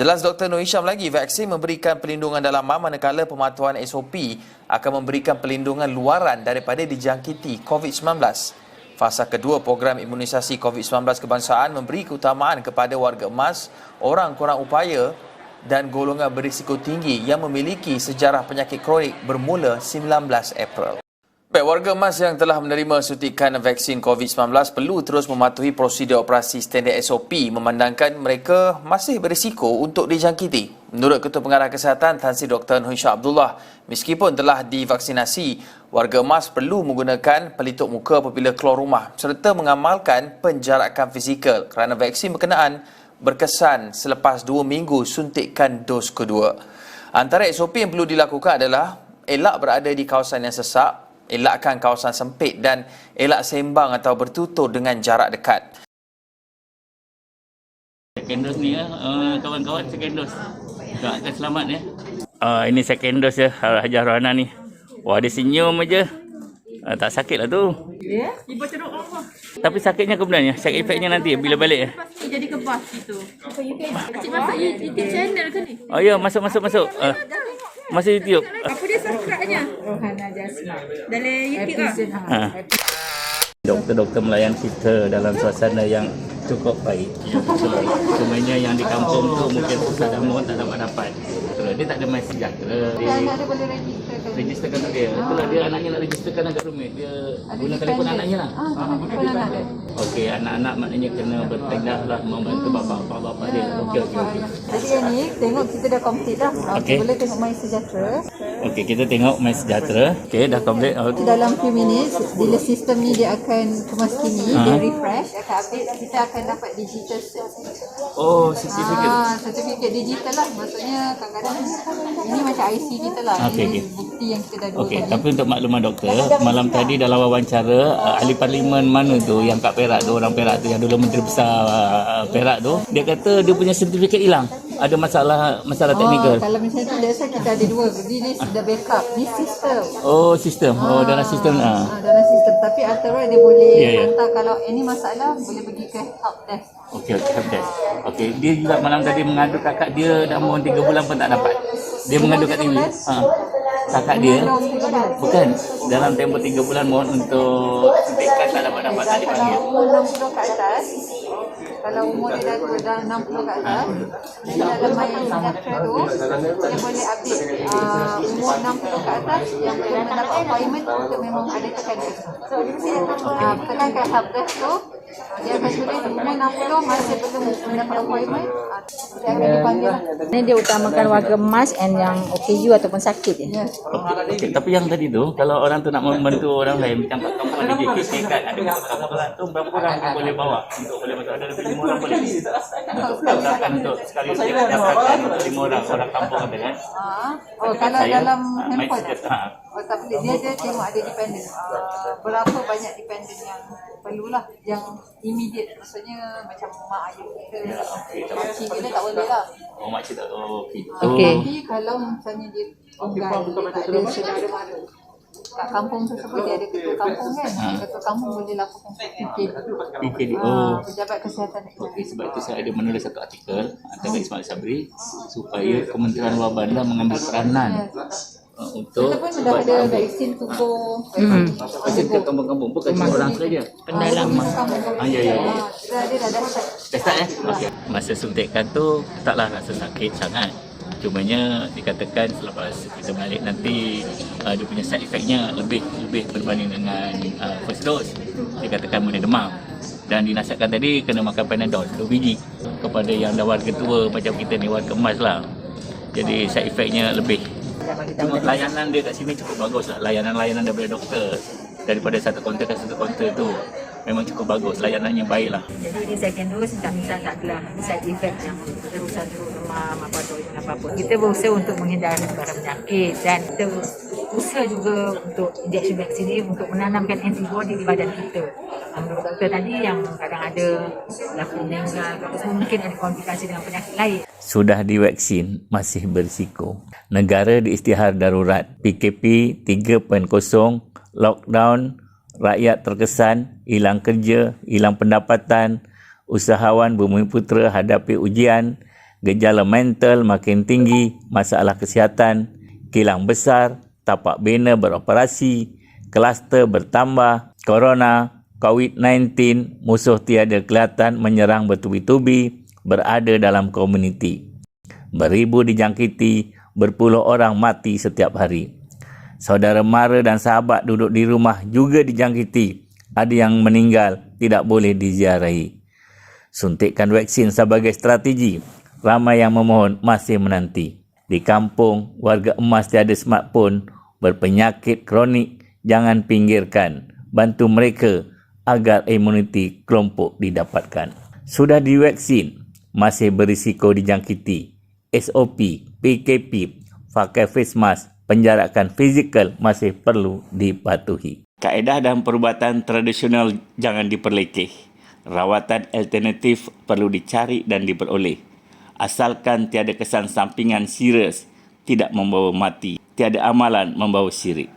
Jelas Dr. Nur Hisham lagi, vaksin memberikan perlindungan dalaman manakala pematuhan SOP akan memberikan perlindungan luaran daripada dijangkiti COVID-19. Fasa kedua program imunisasi COVID-19 kebangsaan memberi keutamaan kepada warga emas, orang kurang upaya dan golongan berisiko tinggi yang memiliki sejarah penyakit kronik bermula 19 April. Baik, warga emas yang telah menerima suntikan vaksin COVID-19 perlu terus mematuhi prosedur operasi standard SOP memandangkan mereka masih berisiko untuk dijangkiti. Menurut Ketua Pengarah Kesihatan Tan Sri Dr. Nur Hisham Abdullah, meskipun telah divaksinasi, warga emas perlu menggunakan pelitup muka apabila keluar rumah serta mengamalkan penjarakan fizikal kerana vaksin berkenaan berkesan selepas 2 minggu suntikan dos kedua. Antara SOP yang perlu dilakukan adalah elak berada di kawasan yang sesak, elakkan kawasan sempit dan elak sembang atau bertutur dengan jarak dekat. Second dose ni ya, kawan-kawan second dose. Doakan selamat ya. Ini second dose ya, Hajar Rohana ni. Wah, dia senyum aja. Tak sakit lah tu. Ya, ibu ceruk Allah. Tapi sakitnya kemudiannya, side efeknya nanti bila balik ya. Pasti jadi kebas gitu. Cik masuk YouTube channel ke ni? Oh ya, masuk. Masuk YouTube. Apa dia subscribe-nya? Rohana Jasmine. Dalam YouTube lah. Doktor-doktor melayan kita dalam suasana yang cukup baik. Cumanya yang di kampung tu mungkin susah damun tak dapat. Dia tak ada mai sejahtera. Anak dia boleh registerkan untuk dia. Itulah dia anaknya nak registerkan agak rumit. Dia guna telefon anaknya lah. telefon anak dia. Okey, anak-anak maknanya kena bertindak lah membantu bapak dia. Okey. Jadi yang ni tengok kita dah complete dah. Okey. Boleh tengok My Sejahtera. Okey, kita tengok My Sejahtera. Okey, dah complete. Okay. Dalam few minutes bila sistem ni dia akan kemas kini, dia refresh, akan update, kita akan dapat digital certificate. Oh, sertifikat. Sertifikat digital lah. Maksudnya kadang-kadang ini macam IC kita lah. Okey, Ini okey. bukti yang kita dah dua Okey, kali. tapi untuk makluman doktor, malam tadi dalam wawancara ahli parlimen mana tu yang kat Perak tu, orang Perak tu yang dulu Menteri Besar Perak tu, dia kata dia punya sertifikat hilang. Ada masalah teknikal. Kalau misalnya tu biasa kita ada dua. Jadi ni sudah backup. Ni sistem. Oh, sistem. Oh, dalam sistem. Dalam sistem. Tapi antara dia boleh Ya, ya. hantar kalau any masalah boleh pergi ke help desk. Okey, help desk. Okey, dia juga malam tadi mengadu kakak dia dah mohon 3 bulan pun tak dapat. Dia mengadu kat TV. Kakak dia bukan dalam tempoh 3 bulan mohon untuk suntikan tak dapat tak dipanggil. Umur 60 ke atas, kalau umur dia dah 60 ke atas, dia dalam My Sejahtera tu, dia boleh update umur 60 ke atas yang belum mendapat appointment untuk memang ada tekan dia. So, tekankan help desk tu, dia akan tulis umur 60 masih belum mendapat appointment, dia akan dipanggil lah. Ini dia utamakan warga emas and yang OKU ataupun sakit ya. Okey, tapi yang tadi tu kalau orang tu nak membantu orang lain macam kat kampung ada JKK kan, ada kampung tu berapa orang yang boleh bawa untuk boleh masuk, ada lebih 5 orang boleh untuk daftarkan untuk sekali daftarkan untuk 5 orang kampung ada kan. Oh, kalau Saya, dalam My handphone Sejahtera. oh, tak boleh. Dia tengok ada dependent. Berapa banyak dependent yang perlulah, yang immediate. Maksudnya macam mak ayah kita, makcik kita tak boleh lah. Oh, makcik tak. Oh, okey. Okey. Tapi kalau misalnya dia tunggal, dia tak ada saudara mara. Kat kampung tersebut dia ada ketua kampung kan. Ketua kampung boleh laporkan ke PKD. Oh. Pejabat Kesihatan Okey, Negara. sebab itu saya ada menulis satu artikel antara Ismail Sabri supaya Kementerian Luar Bandar mengambil peranan untuk Kita pun sudah ada vaksin tubuh. vaksin ke kampung-kampung, bukan cuma orang saja. Pendalaman. Ya. Dia dah start. Dah start ya? Okey. Masa suntikan tu taklah rasa sakit sangat. Cumanya dikatakan selepas kita balik nanti dia punya side effectnya lebih berbanding dengan first dose. Dikatakan boleh demam. Dan dinasihatkan tadi kena makan Panadol 2 biji. Kepada yang dah warga tua macam kita ni, warga emas lah. Jadi side effectnya lebih. Cuma layanan dia kat sini cukup bagus lah. Layanan daripada doktor. Daripada satu kaunter ke satu kaunter tu memang cukup bagus. Layanannya baik lah. Jadi di second dose tak adalah side effect yang terusan demam apa-apa. Kita berusaha untuk menghindari barang penyakit dan kita usaha juga untuk injeksi vaksin ini untuk menanamkan antibody di badan kita. Menurut doktor tadi yang kadang ada berlaku meninggal, mungkin ada komplikasi dengan penyakit lain. Sudah divaksin masih berisiko. Negara diisytihar darurat. PKP 3.0, lockdown, rakyat terkesan, hilang kerja, hilang pendapatan, usahawan Bumi Putera hadapi ujian gejala mental makin tinggi, masalah kesihatan, kilang besar, tapak bena beroperasi, kluster bertambah, corona, COVID-19, musuh tiada kelihatan menyerang bertubi-tubi, berada dalam komuniti. Beribu dijangkiti, berpuluh orang mati setiap hari. Saudara mara dan sahabat duduk di rumah juga dijangkiti. Ada yang meninggal, tidak boleh diziarahi. Suntikan vaksin sebagai strategi. Ramai yang memohon masih menanti. Di kampung, warga emas tiada smartphone, berpenyakit kronik, jangan pinggirkan. Bantu mereka agar imuniti kelompok didapatkan. Sudah divaksin, masih berisiko dijangkiti. SOP, PKP, pakai face mask, penjarakan fizikal masih perlu dipatuhi. Kaedah dan perubatan tradisional jangan diperlekeh. Rawatan alternatif perlu dicari dan diperoleh. Asalkan tiada kesan sampingan serius, tidak membawa mati, tiada amalan membawa syirik.